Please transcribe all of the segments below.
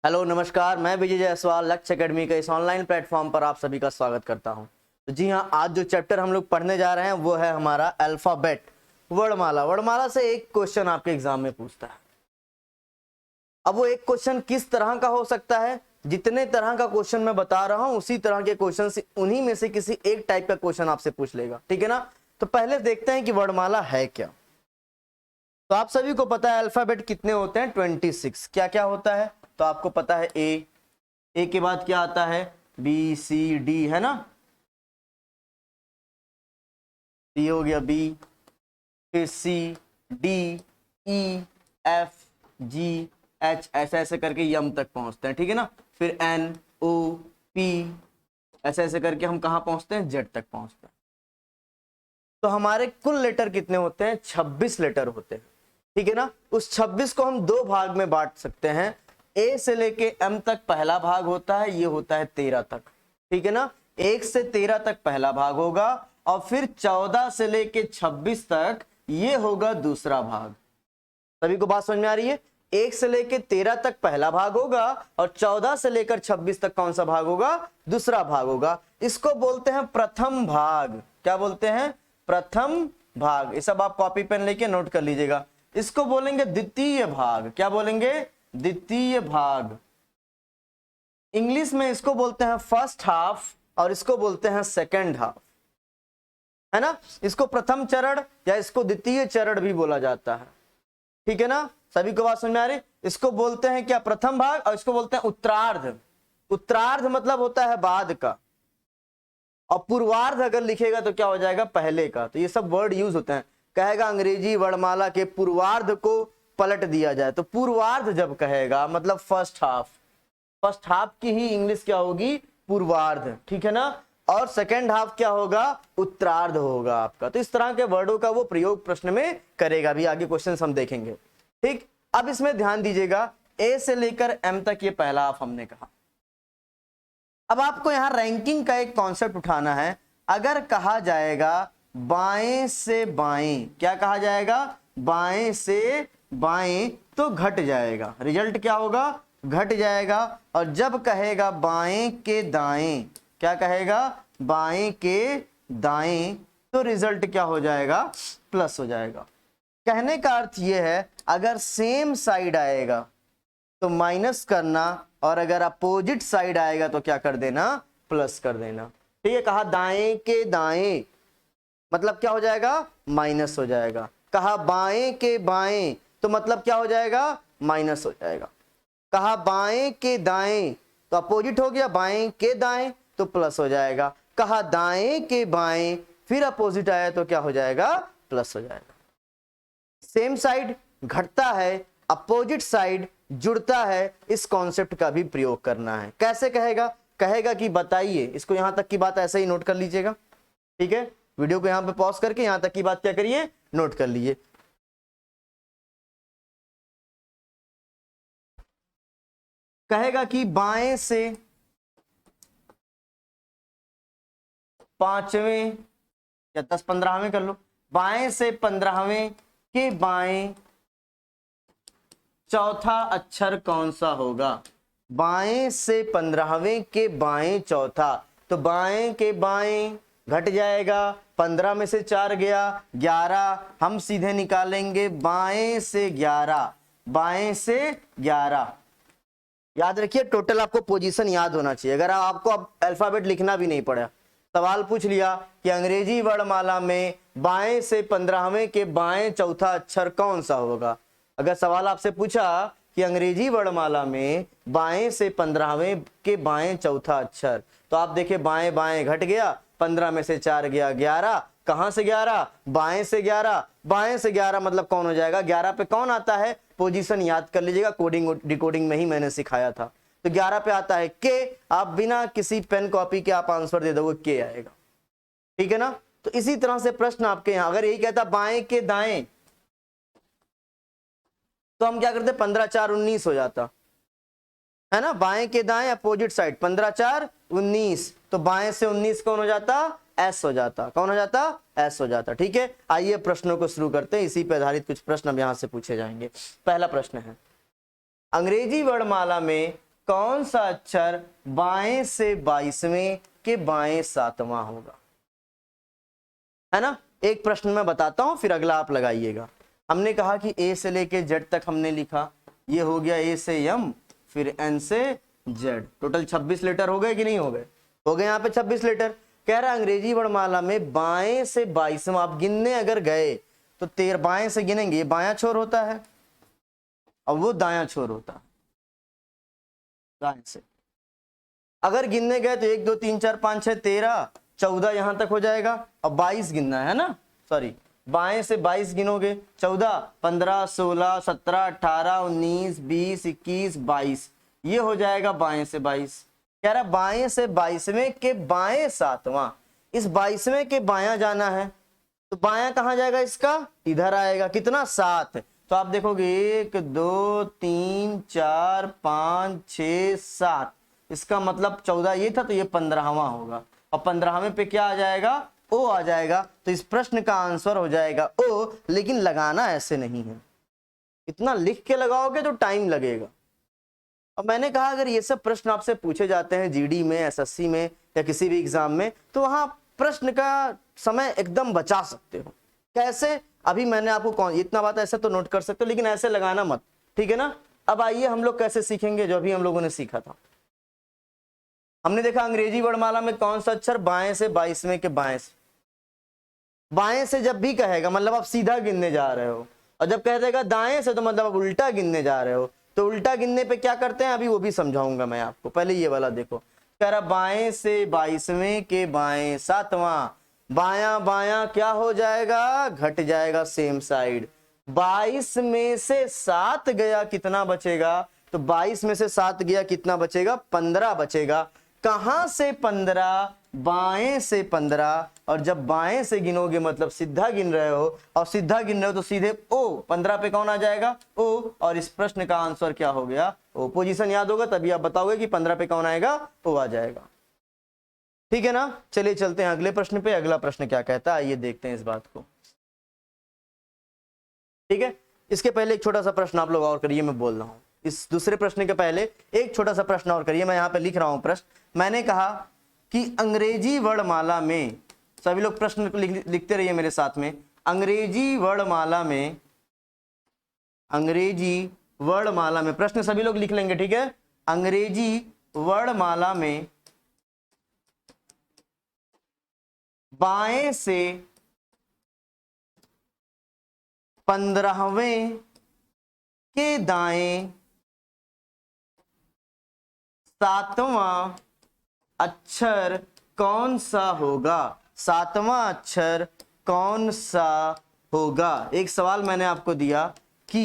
Hello नमस्कार, मैं विजय जायसवाल लक्ष्य एकेडमी के इस ऑनलाइन प्लेटफॉर्म पर आप सभी का स्वागत करता हूं। तो जी हां, आज जो चैप्टर हम लोग पढ़ने जा रहे हैं वो है हमारा अल्फाबेट, वर्णमाला। वर्णमाला से एक क्वेश्चन आपके एग्जाम में पूछता है। अब वो एक क्वेश्चन किस तरह का हो सकता है? जितने तरह का क्वेश्चन मैं बता रहा हूं उसी तरह के क्वेश्चन से उन्हीं में से किसी एक टाइप का क्वेश्चन आपसे पूछ लेगा, ठीक है ना। तो पहले देखते हैं कि वर्णमाला है क्या। तो आप सभी को पता है अल्फाबेट कितने होते हैं? 26। क्या क्या होता है? तो आपको पता है ए के बाद क्या आता है? बी सी डी, है ना। डी हो गया बी, फिर सी, डी, ई, एफ, जी, एच, ऐसे ऐसे करके यम तक पहुंचते हैं, ठीक है ना। फिर एन, ओ, पी, ऐसे ऐसे करके हम कहां पहुंचते हैं? जेड तक पहुंचते हैं। तो हमारे कुल लेटर कितने होते हैं? 26 लेटर होते हैं, ठीक है ना। उस 26 को हम दो भाग में बांट सकते हैं। ए से लेके एम तक पहला भाग होता है, ये होता है 13 तक, ठीक है ना। 1 से 13 तक पहला भाग होगा और फिर 14 से लेके 26 तक ये होगा दूसरा भाग। सभी को बात समझ में आ रही है? 1 से लेके 13 तक पहला भाग होगा और 14 से लेकर 26 तक कौन सा भाग होगा? दूसरा भाग होगा। इसको बोलते हैं प्रथम भाग। क्या बोलते हैं? प्रथम भाग। ये सब आप कॉपी पेन लेके नोट कर लीजिएगा। इसको बोलेंगे द्वितीय भाग। क्या बोलेंगे? द्वितीय भाग। इंग्लिश में इसको बोलते हैं फर्स्ट हाफ और इसको बोलते हैं सेकंड हाफ, है ना। इसको प्रथम चरण या इसको द्वितीय चरण भी बोला जाता है, ठीक है ना। सभी को बात समझ में आ रही? इसको बोलते हैं क्या? प्रथम भाग। और इसको बोलते हैं उत्तरार्ध। उत्तरार्ध मतलब होता है बाद का, और पूर्वार्ध अगर लिखेगा तो क्या हो जाएगा? पहले का। तो ये सब वर्ड यूज होते हैं। कहेगा अंग्रेजी वर्णमाला के पूर्वार्ध को पलट दिया जाए, तो पूर्वार्ध जब कहेगा मतलब फर्स्ट हाफ। फर्स्ट हाफ की ही इंग्लिश क्या होगी? पूर्वार्ध, ठीक है ना। और सेकेंड हाफ क्या होगा? उत्तरार्ध होगा आपका। तो इस तरह के वर्डों का वो प्रयोग प्रश्न में करेगा भी। आगे क्वेश्चन हम देखेंगे, ठीक। अब इसमें ध्यान दीजिएगा, ए से लेकर एम तक ये पहला हाफ हमने कहा। अब आपको यहां रैंकिंग का एक कॉन्सेप्ट उठाना है। अगर कहा जाएगा बाएं से बाएं, क्या कहा जाएगा? बाएं से बाएं, तो घट जाएगा। रिजल्ट क्या होगा? घट जाएगा। और जब कहेगा बाएं के दाएं, क्या कहेगा? बाएं के दाएं, तो रिजल्ट क्या हो जाएगा? प्लस हो जाएगा। कहने का अर्थ यह है, अगर सेम साइड आएगा तो माइनस करना, और अगर अपोजिट साइड आएगा तो क्या कर देना? प्लस कर देना, ठीक है। कहा दाएं के दाएं मतलब क्या हो जाएगा? माइनस हो जाएगा। कहा बाएं के बाएं तो मतलब क्या हो जाएगा? माइनस हो जाएगा। कहा बाएं के दाएं तो अपोजिट हो गया, बाएं के दाएं तो प्लस हो जाएगा। कहा दाएं के बाएं फिर अपोजिट आया तो क्या हो जाएगा? प्लस हो जाएगा। सेम साइड घटता है, अपोजिट साइड जुड़ता है, इस कॉन्सेप्ट का भी प्रयोग करना है। कैसे कहेगा? कहेगा कि बताइए। इसको यहां तक की बात ऐसे ही नोट कर लीजिएगा, ठीक है। वीडियो को यहां पे पॉज करके यहां तक की बात क्या करिए? नोट कर लीजिए। कहेगा कि बाएं से पांचवें या 10-15वें कर लो, बाएं से 15वें के बाएं चौथा अक्षर कौन सा होगा? बाएं से 15वें के बाएं चौथा, तो बाएं के बाएं घट जाएगा। 15 में से 4 गया 11, हम सीधे निकालेंगे बाएं से 11। बाएं से 11 याद रखिए, टोटल आपको पोजीशन याद होना चाहिए। अगर आपको अब अल्फाबेट लिखना भी नहीं पड़ा, सवाल पूछ लिया कि अंग्रेजी वर्णमाला में बाएं से 15वें के बाएं चौथा अक्षर कौन सा होगा। अगर सवाल आपसे पूछा कि अंग्रेजी वर्णमाला में बाएं से 15वें के बाएं चौथा अक्षर, तो आप देखिए बाएं बाएं घट गया, 15 में से 4 गया 11। कहां से 11? बाएं से 11। बाएं से 11 मतलब कौन हो जाएगा? 11 पे कौन आता है? पोजीशन याद कर लीजिएगा, कोडिंग डिकोडिंग में ही मैंने सिखाया था। तो 11 पे आता है के। आप बिना किसी पेन कॉपी के आप आंसर दे दोगे, के आएगा, ठीक है ना। तो इसी तरह से प्रश्न आपके यहां अगर यही कहता बाएं के दाएं, तो हम क्या करते? 15-4 19 हो जाता, है ना। बाएं के दाएं अपोजिट साइड, 15-4 19, तो बाएं से 19 कौन हो जाता? एस हो जाता। कौन हो जाता? एस हो जाता, ठीक है। आइए प्रश्नों को शुरू करते हैं। इसी पर आधारित कुछ प्रश्न अब यहां से पूछे जाएंगे। पहला प्रश्न है, अंग्रेजी वर्णमाला में कौन सा अक्षर बाएं से 22वें के बाएं 7वां होगा, है ना। एक प्रश्न मैं बताता हूं, फिर अगला आप लगाइएगा। हमने कहा कि ए से लेके जेड तक हमने लिखा, ये हो गया ए से एम, फिर एन से जेड, टोटल 26 लेटर हो गए कि नहीं हो गए? हो गए यहाँ पे 26 लेटर। कह रहा अंग्रेजी वर्णमाला में बाएं से 22वां, आप गिनने अगर गए तो 13 बाएं से गिनेंगे, ये बायां छोर होता है और वो दायां छोर होता है, दाएं से अगर गिनने गए तो 1 2 3 4 5 6 13 14 यहां तक हो जाएगा। अब 22 गिनना है ना, सॉरी बाएं से 22 गिनोगे, 14 15 16 17 18 19 20 21 22, ये हो जाएगा बाएं से 22। कह रहा बाएं से 22वें के बाएं 7वां, इस 22वें के बायां जाना है तो बायां कहां जाएगा इसका, इधर आएगा, कितना 7। तो आप देखोगे 1 2 3 4 5 6 7, इसका मतलब 14 ये था तो ये 15वां होगा, और 15वें पे क्या आ जाएगा, ओ आ जाएगा। तो इस प्रश्न का आंसर हो जाएगा ओ, लेकिन लगाना ऐसे नहीं है, इतना लिख के लगाओगे तो टाइम लगेगा। अब मैंने कहा अगर ये सब प्रश्न आपसे पूछे जाते हैं जीडी में, एसएससी में या किसी भी एग्जाम में, तो वहां प्रश्न का समय एकदम बचा सकते हो। कैसे, अभी मैंने आपको कौन इतना बात ऐसे तो नोट कर सकते हो, लेकिन ऐसे लगाना मत, ठीक है ना। अब आइए हम लोग कैसे सीखेंगे जो अभी हम लोगों ने सीखा था। हमने देखा अंग्रेजी वर्णमाला में कौन सा अक्षर बाएं से 22वें के बाएं से, बाएं से जब भी कहेगा मतलब आप सीधा गिनने जा रहे हो, और जब कह देगा दाएं से तो मतलब आप उल्टा गिनने जा रहे हो। तो उल्टा गिनने पे क्या करते हैं अभी वो भी समझाऊंगा मैं आपको, पहले ये वाला देखो। कह रहा बाएं से 22वें के बाएं 7वां, बायां बायां क्या हो जाएगा, घट जाएगा सेम साइड। 22 में से 7 गया कितना बचेगा, तो 22 में से 7 गया कितना बचेगा, 15 बचेगा। कहां से 15, बाएं से 15, और जब बाएं से गिनोगे मतलब सीधा गिन रहे हो, और सीधा गिन रहे हो तो सीधे ओ, 15 पे कौन आ जाएगा, ओ, और इस प्रश्न का आंसर क्या हो गया, ओ। पोजीशन याद होगा तभी आप बताओगे कि 15 पे कौन आएगा, ओ आ जाएगा, ठीक है ना। चलिए चलते हैं अगले प्रश्न पे। अगला प्रश्न क्या कहता है आइए देखते हैं इस बात को, ठीक है। इसके पहले एक छोटा सा प्रश्न आप लोग और करिए, मैं बोल रहा हूं इस दूसरे प्रश्न के पहले एक छोटा सा प्रश्न और करिए। मैं यहां पे लिख रहा हूं प्रश्न। मैंने कहा कि अंग्रेजी वर्णमाला में, सभी लोग प्रश्न लिखते रहिए मेरे साथ में। अंग्रेजी वर्णमाला में, अंग्रेजी वर्णमाला में, प्रश्न सभी लोग लिख लेंगे, ठीक है। अंग्रेजी वर्णमाला में बाएं से 15वें के दाएं 7वां अक्षर कौन सा होगा, 7वां अक्षर कौन सा होगा। एक सवाल मैंने आपको दिया कि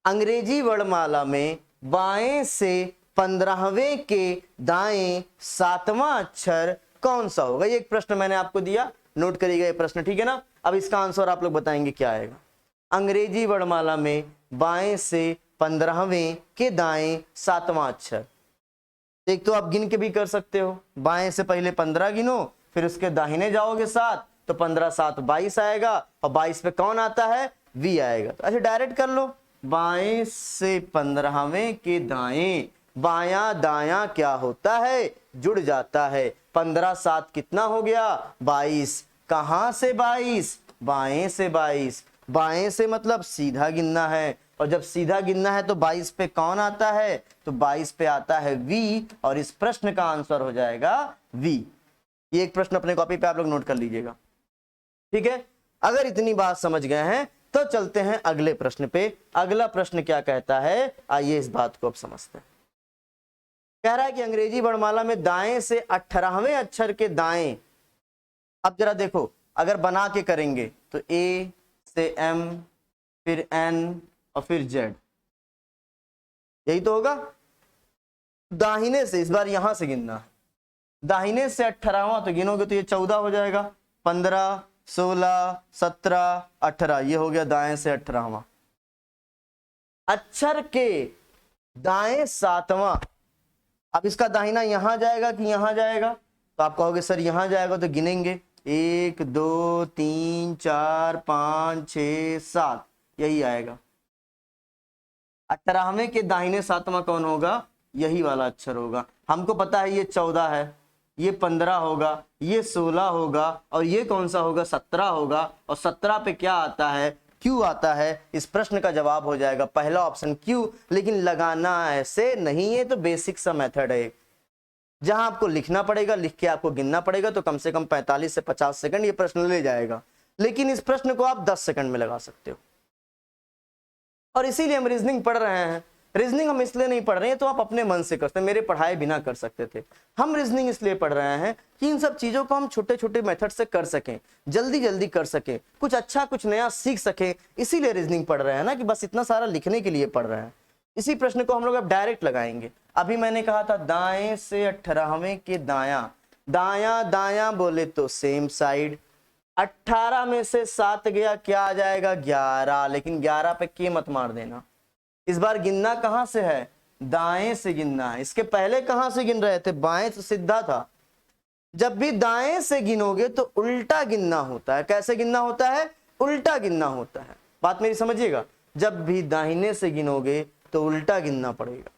अंग्रेजी वर्णमाला में बाएं से 15वें के दाएं 7वां अक्षर कौन सा होगा, ये एक प्रश्न मैंने आपको दिया, नोट करिएगा ये प्रश्न, ठीक है ना। अब इसका आंसर आप लोग बताएंगे क्या आएगा। अंग्रेजी वर्णमाला में बाएं से 15वें के दाएं 7वां अक्षर, एक तो आप गिन के भी कर सकते हो, बाएं से पहले 15 गिनो, फिर उसके दाहिने जाओगे 7, तो 15 7 22 आएगा, और 22 पे कौन आता है, वी आएगा। तो अच्छा डायरेक्ट कर लो, बाएं से 15वें के दाएं, बायां दायां क्या होता है, जुड़ जाता है। 15 7 कितना हो गया, 22। कहां से 22, बाएं से 22, बाएं से मतलब सीधा गिनना है, और जब सीधा गिनना है तो 22 पे कौन आता है, तो 22 पे आता है वी, और इस प्रश्न का आंसर हो जाएगा वी। ये एक प्रश्न अपने कॉपी पे आप लोग नोट कर लीजिएगा, ठीक है। अगर इतनी बात समझ गए हैं तो चलते हैं अगले प्रश्न पे। अगला प्रश्न क्या कहता है आइए इस बात को अब समझते हैं। कह रहा है कि अंग्रेजी वर्णमाला में दाएं से 18वें अक्षर के दाएं, अब जरा देखो अगर बना के करेंगे तो ए से एम, फिर एन और फिर जेड, यही तो होगा। दाहिने से इस बार यहां से गिनना है, दाहिने से 18वां तो गिनोगे तो ये 14 हो जाएगा, 15 16 17 18, ये हो गया दाएं से 18वां। अक्षर के दाएं 7वां, अब इसका दाहिना यहां जाएगा कि यहां जाएगा, तो आप कहोगे सर यहां जाएगा, तो गिनेंगे 1 2 3 4 5 6 7, यही आएगा। 18वें के दाहिने 7वां कौन होगा, यही वाला अक्षर होगा। हमको पता है ये 14 है, ये 15 होगा, ये 16 होगा, और ये कौन सा होगा, 17 होगा। और 17 पे क्या आता है, क्यू आता है। इस प्रश्न का जवाब हो जाएगा पहला ऑप्शन क्यू। लेकिन लगाना ऐसे नहीं है, तो बेसिक सा मेथड है जहां आपको लिखना पड़ेगा, लिख के आपको गिनना पड़ेगा। तो कम से कम 45 से 50 सेकंड ये प्रश्न ले जाएगा, लेकिन इस प्रश्न को आप 10 सेकंड में लगा सकते हो। और इसीलिए हम रीजनिंग पढ़ रहे हैं। रीजनिंग हम इसलिए नहीं पढ़ रहे हैं तो आप अपने मन से करते, मेरे पढ़ाए बिना कर सकते थे। हम रीजनिंग इसलिए पढ़ रहे हैं कि इन सब चीजों को हम छोटे छोटे मेथड से कर सकें, जल्दी जल्दी कर सकें, कुछ अच्छा कुछ नया सीख सकें। इसीलिए रीजनिंग पढ़ रहे हैं ना, कि बस इतना सारा लिखने के लिए पढ़ रहे हैं। इसी प्रश्न को हम लोग अब डायरेक्ट लगाएंगे। अभी मैंने कहा था दाएं से 18वें के दायां, दायां दायां बोले तो सेम साइड। 18 में से 7 गया, क्या आ जाएगा, 11। लेकिन 11 पे के मत मार देना। इस बार गिनना कहां से है, दाएं से गिनना है। इसके पहले कहां से गिन रहे थे, बाएं से सीधा था। जब भी दाएं से गिनोगे तो उल्टा गिनना होता है। कैसे गिनना होता है, उल्टा गिनना होता है। बात मेरी समझिएगा, जब भी दाहिने से गिनोगे तो उल्टा गिनना पड़ेगा,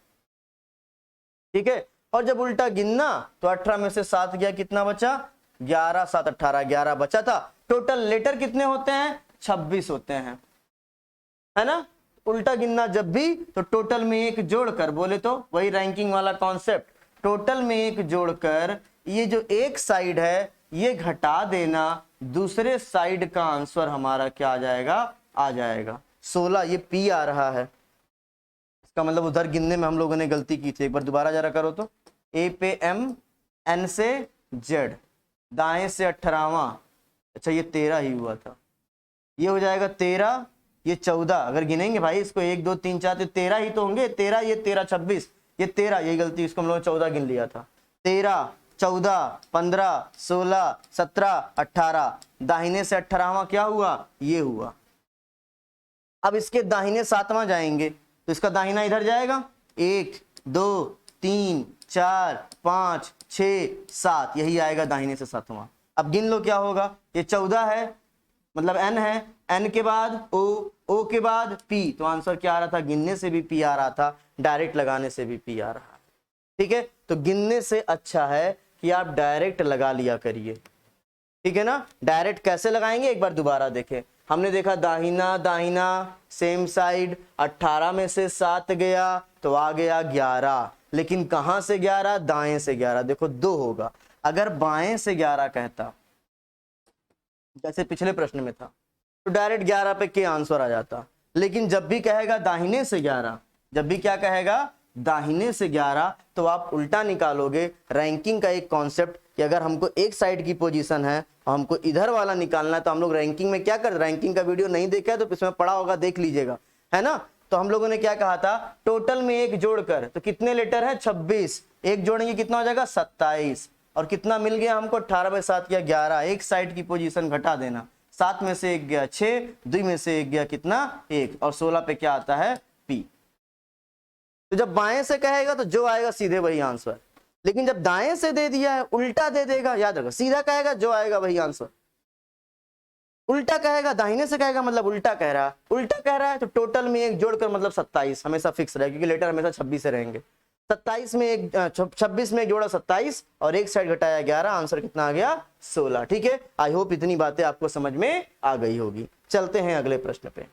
ठीक है। और जब उल्टा गिनना तो 18 में से 7 गया, कितना बचा, 11, 7 18, 11 बचा था। टोटल लेटर कितने होते हैं, 26 होते हैं, है ना। उल्टा गिनना जब भी, तो टोटल में एक जोड़कर, बोले तो वही रैंकिंग वाला कॉन्सेप्ट, टोटल में एक जोड़कर ये जो एक साइड है ये घटा देना, दूसरे साइड का आंसर हमारा क्या आ जाएगा, आ जाएगा 16। ये पी आ रहा है, इसका मतलब उधर गिनने में हम लोगों ने गलती की थी। एक बार दोबारा जरा करो तो, ए पे एम, एन से जेड, दाएं से 18वां, अच्छा ये 13 ही हुआ था, ये हो जाएगा 13, ये 14। अगर गिनेंगे भाई इसको 1 2 3 4 तो 13 ही तो होंगे। 13, ये 13, 26, ये 13, यही गलती, इसको हम लोगों ने 14 गिन लिया था। 13, 14, 15, 16, 17, 18, दाहिने से 18वां क्या हुआ, ये हुआ। अब इसके दाहिने 7वां जाएंगे तो इसका दाहिना इधर जाएगा, 1 2 3 4 5 6 7, यही आएगा दाहिने से 7वां। अब गिन लो क्या होगा, ये 14 है, मतलब एन है, एन के बाद ओ, ओ के बाद पी। तो आंसर क्या आ रहा था, गिनने से भी पी आ रहा था, डायरेक्ट लगाने से भी पी आ रहा है, ठीक है। तो गिनने से अच्छा है कि आप डायरेक्ट लगा लिया करिए, ठीक है ना। डायरेक्ट कैसे लगाएंगे एक बार दोबारा देखें। हमने देखा दाहिना दाहिना सेम साइड, 18 में से 7 गया तो आ गया 11। लेकिन कहां से 11, दाएं से 11। देखो 2 होगा। अगर बाएं से 11 कहता, जैसे पिछले प्रश्न में था, तो डायरेक्ट 11 पे के आंसर आ जाता। लेकिन जब भी कहेगा दाहिने से 11, जब भी क्या कहेगा, दाहिने से 11, तो आप उल्टा निकालोगे। रैंकिंग का एक कॉन्सेप्ट कि अगर हमको एक साइड की पोजीशन है और हमको इधर वाला निकालना है, तो हम लोग रैंकिंग में क्या कर, रैंकिंग का वीडियो नहीं देखा है तो इसमें पढ़ा होगा, देख लीजिएगा, है ना। तो हम लोगों ने क्या कहा था, टोटल में एक जोड़कर, तो कितने लेटर है, 26, एक जोड़ेंगे कितना हो जाएगा, 27। और कितना मिल गया हमको, 18 में 7 गया 11, एक साइड की पोजीशन घटा देना, 7 में से 1 गया 6, 2 में से 1 गया कितना, 1, और 16 पे क्या आता है, पी। तो जब बाएं से कहेगा तो जो आएगा सीधे वही आंसर। लेकिन जब दाएं से दे दिया है, उल्टा दे देगा, याद रखो, सीधा कहेगा जो आएगा वही आंसर, उल्टा कहेगा, दाहिने से कहेगा मतलब उल्टा कह रहा है, उल्टा कह रहा है तो टोटल में एक जोड़कर मतलब 27 हमेशा फिक्स रहेगा, क्योंकि लेटर हमेशा 26 से रहेंगे। 27 में एक 26 में एक जोड़ा 27 और एक साइड घटाया 11, आंसर कितना आ गया, 16, ठीक है। आई होप इतनी बातें आपको समझ में आ गई होगी। चलते हैं अगले प्रश्न पे।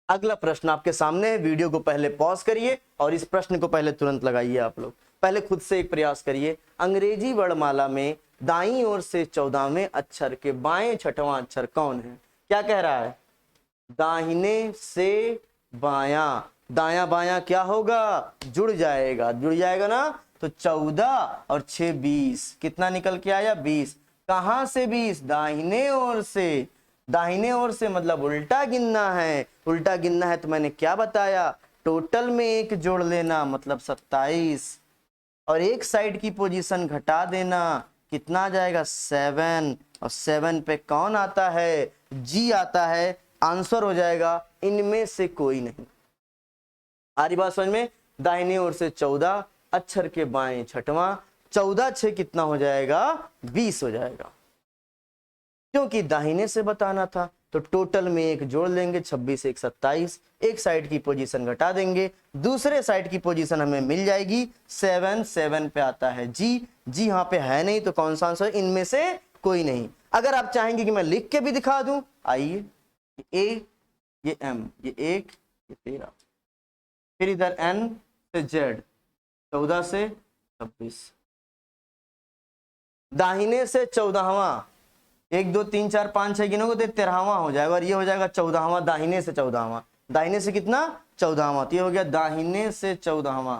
अगला प्रश्न आपके सामने है, वीडियो को पहले पॉज करिए और इस प्रश्न को पहले तुरंत लगाइए। आप लोग पहले खुद से एक प्रयास करिए। अंग्रेजी वर्णमाला में दाईं ओर से 14वें अक्षर के बाएं 6वां अक्षर कौन है। क्या कह रहा है, दाहिने से बायां, दाया बायां क्या होगा, जुड़ जाएगा, जुड़ जाएगा ना। तो 14 और 6 20, कितना निकल के आया, 20। कहां से 20, दाहिने ओर से। दाहिने ओर से मतलब उल्टा गिनना है, उल्टा गिनना है तो मैंने क्या बताया, टोटल में एक जोड़ लेना मतलब 27, और एक साइड की पोजीशन घटा देना, कितना आ जाएगा, 7, और 7 पे कौन आता है, जी आता है। आंसर हो जाएगा इनमें से कोई नहीं। आ रही बात समझ में। दाहिने ओर से 14, अक्षर के बाएं 6वां, 14 6 कितना हो जाएगा, 20 हो जाएगा, क्योंकि दाहिने से बताना था। तो टोटल में एक जोड़ लेंगे 26 एक 27, एक साइड की पोजीशन घटा देंगे, दूसरे साइड की पोजीशन हमें मिल जाएगी 7, 7 पे आता है जी, जी यहाँ पे है नहीं तो कौन सा आंसर, इनमें से कोई नहीं। अगर आप चाहेंगे कि मैं लिख के भी दिखा दूं, आइए, ए, ये एम, ये 1, ये 13, फिर इधर एन से जेड 14 से 26, दाहिने से 14वां, 1 2 3 4 5 6 गिनोगे तो 13वां हो जाएगा, और ये हो जाएगा 14वां, दाहिने से 14वां, दाहिने से कितना 14वां, तो ये हो गया दाहिने से 14वां,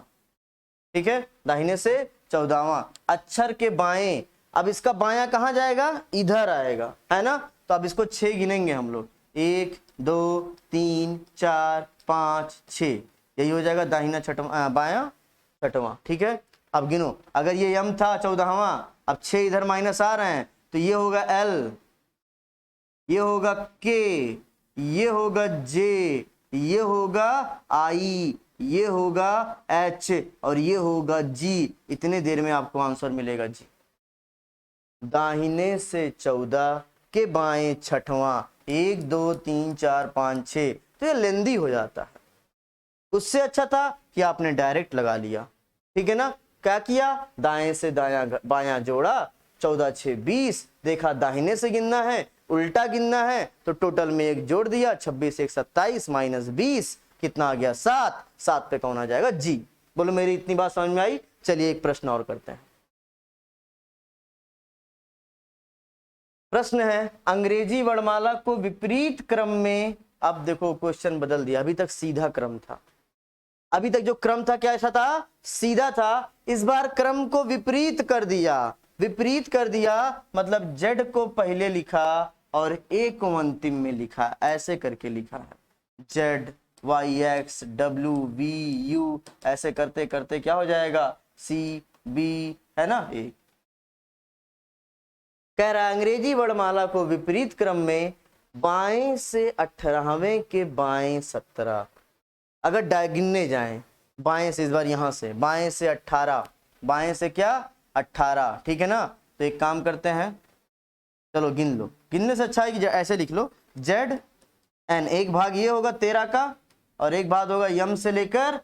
ठीक है, दाहिने से 14वां। अक्षर के बाएं, अब इसका बायां कहां जाएगा, इधर आएगा, है ना, तो अब इसको 6 गिनेंगे हम लोग, 1 2 3 4 5 6, यही हो जाएगा दाहिना छठवां, बायां छठवां, ठीक है। अब गिनो, अगर ये यम था 14वां, अब 6 इधर माइनस आ रहे हैं, तो ये होगा एल, ये होगा के, ये होगा जे, ये होगा आई, ये होगा एच, और ये होगा जी। इतने देर में आपको आंसर मिलेगा जी। दाहिने से 14 के बाएं छठवां, 1 2 3 4 5 6, तो ये लेंदी हो जाता है। उससे अच्छा था कि आपने डायरेक्ट लगा लिया, ठीक है ना। क्या किया, दाएं से दायां बायां जोड़ा, 14 6 20, देखा दाहिने से गिनना है, उल्टा गिनना है, तो टोटल में एक जोड़ दिया, 26 1 27 माइनस 20, कितना आ गया 7, 7 पे कौन आ जाएगा जी। बोलो मेरी इतनी बात समझ में आई। चलिए एक प्रश्न और करते हैं। प्रश्न है, अंग्रेजी वर्णमाला को विपरीत क्रम में, अब देखो क्वेश्चन बदल दिया, अभी तक सीधा क्रम था, अभी तक जो क्रम था क्या ऐसा था, सीधा था, इस बार क्रम को विपरीत कर दिया। विपरीत कर दिया मतलब जेड को पहले लिखा और ए को अंतिम में लिखा, ऐसे करके लिखा है, Z Y X W V U, ऐसे करते करते क्या हो जाएगा, सी बी, है ना, ए। कह रहा है अंग्रेजी वर्णमाला को विपरीत क्रम में बाएं से 18वें के बाएं 17, अगर गिनने जाएं बाएं से, इस बार यहां से बाएं से 18, बाएं से क्या 18, ठीक है ना। तो एक काम करते हैं, चलो गिन लो, गिनने से अच्छा है कि ऐसे लिख लो, जेड एन, एक भाग ये होगा 13 का, और एक भाग होगा यम से लेकर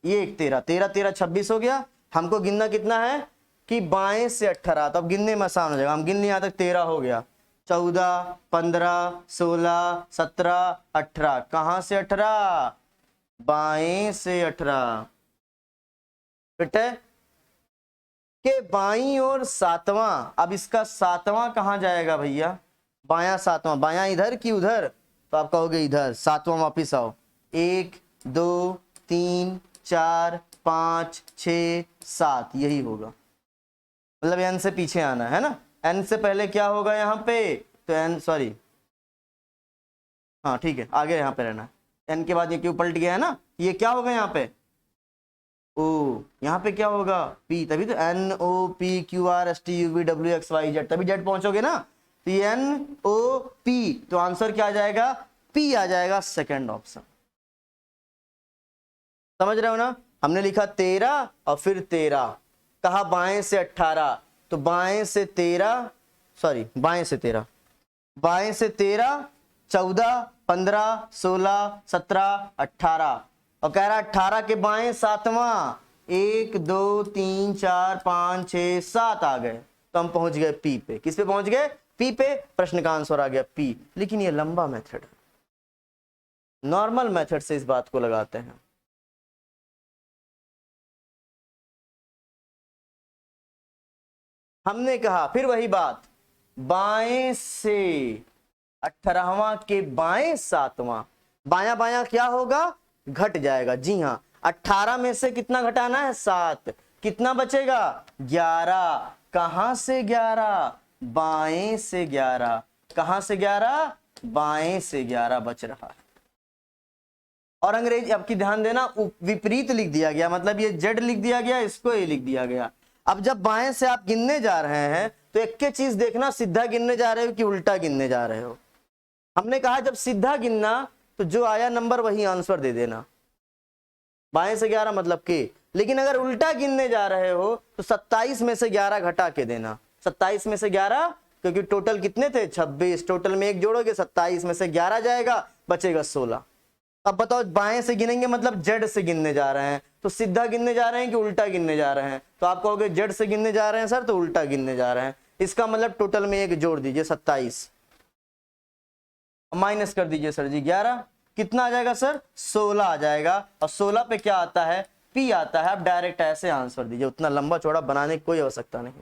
ये 13, 13 13 26 हो गया। हमको गिनना कितना है कि बाएं से 18, तो अब गिनने में आसान हो जाएगा, हम गिन लें, यहां तक 13 हो गया, 14 15 16 17 18, कहां से 18, बाएं से 18, बेटे के बाईं और 7वां, अब इसका 7वां कहां जाएगा भैया, बायां 7वां, बायां इधर की उधर, तो आप कहोगे इधर, 7वां वापिस आओ, 1 2 3 4 5 6 7, यही होगा, मतलब एन से पीछे आना है ना, एन से पहले क्या होगा यहाँ पे, तो एन, सॉरी हाँ ठीक है, आगे यहाँ पे रहना, एन के बाद ये क्यू पलट गया है ना, ये क्या होगा यहाँ पे, ओ, यहाँ पे क्या होगा पी, तभी तो N O P Q R S T U V W X Y Z, तभी जेड पहुंचोगे ना, तो एन ओ पी, तो आंसर क्या आ जाएगा, पी आ जाएगा, सेकंड ऑप्शन। समझ रहे हो ना, हमने लिखा 13 और फिर 13, कहा बाएं से 18, तो बाएं से 13, सॉरी बाएं से 13, बाएं से 13 14 15 16 17 18, और कह रहा 18 के बाएं 7वां, 1 2 3 4 5 6 7 आ गए, तो हम पहुंच गए पी पे। किस पे पहुंच गए, पी पे, प्रश्न का आंसर आ गया पी। लेकिन ये लंबा मेथड है, नॉर्मल मेथड से इस बात को लगाते हैं। हमने कहा फिर वही बात, बाएं से 18वां के बाएं 7वां, बाया बाया क्या होगा, घट जाएगा, जी हाँ, 18 में से कितना घटाना है, 7, कितना बचेगा 11, कहां से 11, बाएं से 11, कहां से 11, बाएं से 11 बच रहा है। और अंग्रेजी आपकी ध्यान देना, विपरीत लिख दिया गया, मतलब ये जेड लिख दिया गया, इसको ए लिख दिया गया। अब जब बाएं से आप गिनने जा रहे हैं तो एक के चीज देखना, सीधा गिनने जा रहे हो कि उल्टा गिनने जा रहे हो। हमने कहा जब सीधा गिनना तो जो आया नंबर वही आंसर दे देना, बाएं से 11 मतलब के। लेकिन अगर उल्टा गिनने जा रहे हो तो 27 में से 11 घटा के देना, 27 में से 11 क्योंकि टोटल कितने थे 26, टोटल में एक जोड़ोगे 27 में से 11 जाएगा, बचेगा 16। अब बताओ बाएं से गिनेंगे मतलब जेड से गिनने जा रहे हैं, तो सीधा गिनने जा रहे हैं कि उल्टा गिनने जा रहे हैं? तो आप कहोगे जेड से गिनने जा रहे हैं सर, तो उल्टा गिनने जा रहे हैं। इसका मतलब टोटल में एक जोड़ दीजिए 27, माइनस कर दीजिए सर जी 11, कितना आ जाएगा सर 16 आ जाएगा। और 16 पे क्या आता है? पी आता है। आप डायरेक्ट ऐसे आंसर दीजिए, उतना लंबा चौड़ा बनाने की कोई आवश्यकता नहीं,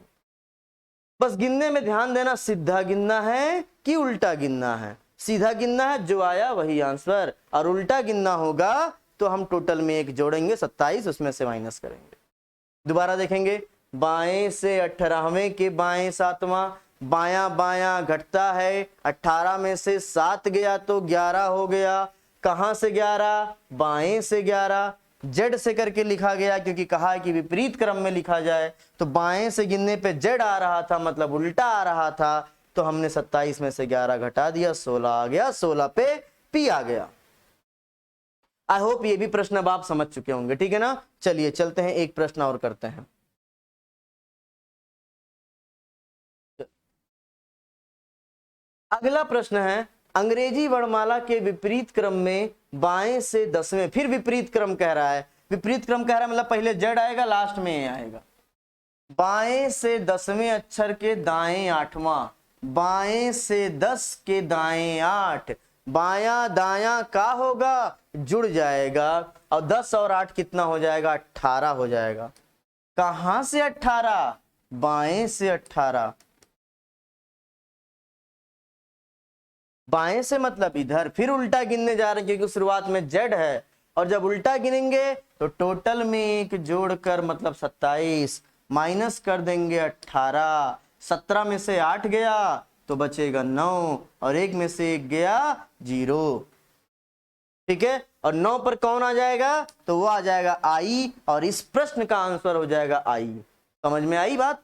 बस गिनने में ध्यान देना, सीधा गिनना है कि उल्टा गिनना है। सीधा गिनना है, जो आया वही आंसर, और उल्टा गिनना होगा तो हम टोटल में एक जोड़ेंगे 27, उसमें से माइनस करेंगे। दोबारा देखेंगे, बाएं से 18वें के बाएं 7वां, बायां बायां घटता है, 18 में से 7 गया तो 11 हो गया। कहां से 11? बाएं से 11, जेड से करके लिखा गया क्योंकि कहा है कि विपरीत क्रम में लिखा जाए। तो बाएं से गिनने पे जेड आ रहा था, मतलब उल्टा आ रहा था, तो हमने 27 में से 11 घटा दिया, 16 आ गया, 16 पे पी आ गया। आई होप ये भी प्रश्न अब आप समझ चुके होंगे, ठीक है ना। चलिए चलते हैं, एक प्रश्न और करते हैं। अगला प्रश्न है, अंग्रेजी वर्णमाला के विपरीत क्रम में बाएं से 10वें, फिर विपरीत क्रम कह रहा है, विपरीत क्रम कह रहा है मतलब पहले जेड आएगा, लास्ट में ए आएगा। बाएं से 10वें अक्षर के दाएं 8वां, बाएं से 10 के दाएं 8, बायां दायां का होगा? जुड़ जाएगा, और 10 और 8 कितना हो जाएगा? 18 हो जाएगा। कहां से 18? बाएं से 18, बाएं से मतलब इधर, फिर उल्टा गिनने जा रहे हैं क्योंकि शुरुआत में जेड है, और जब उल्टा गिनेंगे तो टोटल में एक जोड़कर मतलब 27, माइनस कर देंगे 18, 17 में से 8 गया तो बचेगा 9, और 1 में से 1 गया 0, ठीक है। और 9 पर कौन आ जाएगा? तो वो आ जाएगा आई, और इस प्रश्न का आंसर हो जाएगा आई। समझ में आई बात?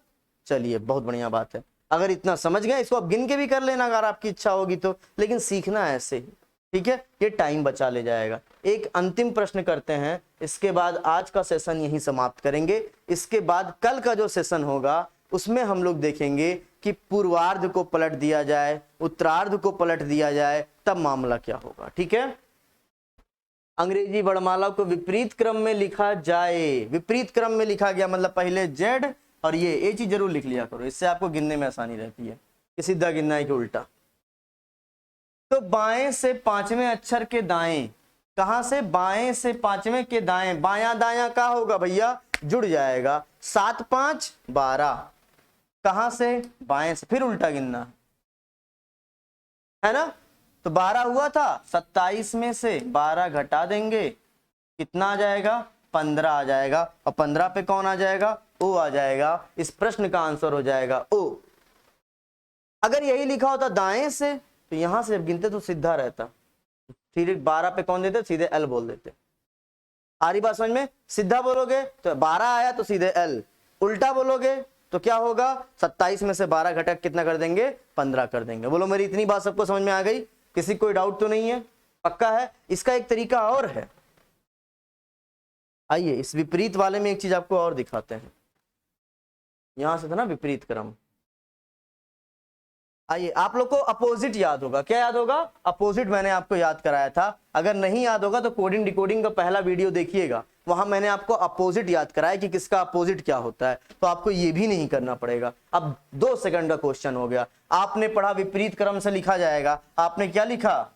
चलिए बहुत बढ़िया बात है। अगर इतना समझ गए, इसको आप गिन के भी कर लेना अगर आपकी इच्छा होगी तो, लेकिन सीखना ऐसे ही, ठीक है, ये टाइम बचा ले जाएगा। एक अंतिम प्रश्न करते हैं, इसके बाद आज का सेशन यहीं समाप्त करेंगे। इसके बाद कल का जो सेशन होगा उसमें हम लोग देखेंगे कि पूर्वार्ध को पलट दिया जाए, उत्तरार्ध को पलट दिया जाए, तब मामला क्या होगा, ठीक है। अंग्रेजी वर्णमाला को विपरीत क्रम में लिखा जाए, विपरीत क्रम में लिखा गया मतलब पहले जेड, और ये चीज जरूर लिख लिया करो, इससे आपको गिनने में आसानी रहती है कि सीधा गिनना है कि उल्टा। तो बाएं से 5वें अक्षर के दाएं, कहां से? बाएं से 5वें के दाएं, बायां दायां का होगा भैया? जुड़ जाएगा, 7 5 12, कहां से? बाएं से, फिर उल्टा गिनना है ना। तो 12 हुआ था, 27 में से 12 घटा देंगे, कितना आ जाएगा? 15 आ जाएगा, और 15 पे कौन आ जाएगा? ओ आ जाएगा। इस प्रश्न का आंसर हो जाएगा ओ। अगर यही लिखा होता दाएं से, तो यहां से जब गिनते तो सीधा रहता, फिर 12 पे कौन देते? सीधे एल बोल देते। आ रही बात समझ में? सीधा बोलोगे तो 12 आया तो सीधे एल, उल्टा बोलोगे तो क्या होगा? 27 में से 12 घटक कितना कर देंगे? 15 कर देंगे। बोलो मेरी इतनी बात सबको समझ में आ गई? किसी कोई डाउट तो नहीं है? पक्का है? इसका एक तरीका और है, आइए इस विपरीत वाले में एक चीज आपको और दिखाते हैं। यहां से था ना विपरीत क्रम, आइए आप लोग को अपोजिट याद होगा। क्या याद होगा? अपोजिट मैंने आपको याद कराया था। अगर नहीं याद होगा तो कोडिंग डिकोडिंग का पहला वीडियो देखिएगा, वहां मैंने आपको अपोजिट याद कराया कि किसका अपोजिट क्या होता है, तो आपको ये भी नहीं करना पड़ेगा। अब 2 सेकंड का क्वेश्चन हो गया। आपने पढ़ा विपरीत क्रम से लिखा जाएगा, आपने क्या लिखा?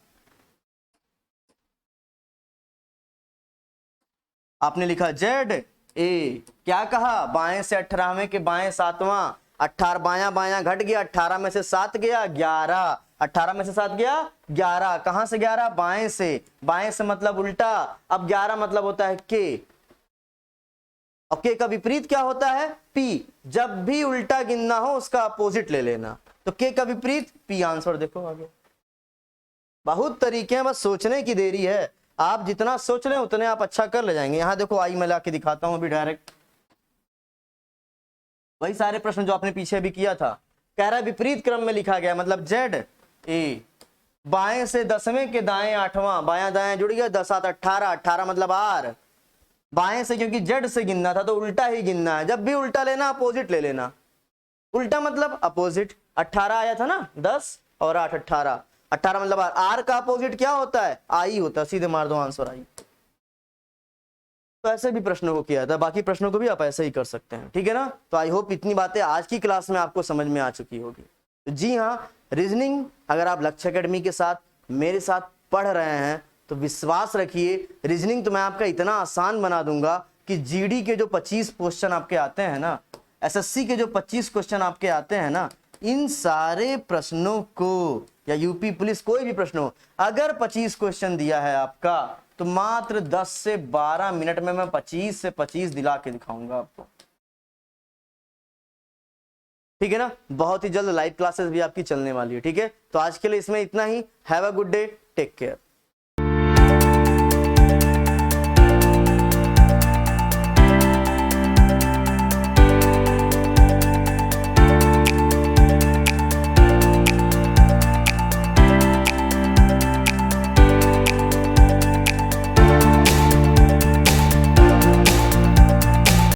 आपने लिखा जेड ए, क्या कहा? बाएं से 18वें के बाएं 7वां, 18 बायां बायां घट गया, 18 में से 7 गया 11, 18 में से 7 गया 11, कहां से 11? बाएं से, बाएं से मतलब उल्टा। अब 11 मतलब होता है के, और के का विपरीत क्या होता है? पी। जब भी उल्टा गिनना हो उसका अपोजिट ले लेना, तो के का विपरीत पी। आंसर देखो आगे, बहुत तरीके हैं, बस सोचने की देरी है। आप जितना सोच लें उतने आप अच्छा कर ले जाएंगे। यहां देखो आई मैं लाके दिखाता हूं अभी डायरेक्ट, वही सारे प्रश्न जो आपने पीछे भी किया था। कह रहा है विपरीत क्रम में लिखा गया मतलब जेड ए, बाएं से 10वें के दाएं 8वां, बायां दायां जुड़ गया, 10 7 18, 18 मतलब आर। बाएं से क्योंकि जेड से गिनना था तो उल्टा ही गिनना है। जब भी उल्टा लेना अपोजिट ले लेना, उल्टा मतलब अपोजिट। 18 आया था ना, 10 और 8 18, 18 मतलब आर का अपोजिट क्या होता है, आई होता है, सीधे मार दो आंसर आई। तो ऐसे भी प्रश्नों को किया था, बाकी प्रश्नों को भी आप ऐसे ही कर सकते हैं, ठीक है ना। तो आई होप इतनी बातें आज की क्लास में आपको समझ में आ चुकी होगी। तो जी हाँ, रीजनिंग अगर आप लक्ष्य एकेडमी के साथ मेरे साथ पढ़ रहे हैं तो विश्वास रखिए, रीजनिंग तो मैं आपका इतना आसान बना दूंगा कि जीडी के जो 25 क्वेश्चन आपके आते हैं ना, एसएससी के जो 25 क्वेश्चन आपके आते हैं ना, इन सारे प्रश्नों को, या यूपी पुलिस कोई भी प्रश्न हो, अगर 25 क्वेश्चन दिया है आपका तो मात्र 10 से 12 मिनट में मैं 25 से 25 दिला के दिखाऊंगा आपको, ठीक है ना। बहुत ही जल्द लाइव क्लासेस भी आपकी चलने वाली है, ठीक है। तो आज के लिए इसमें इतना ही। Have a good day, take care.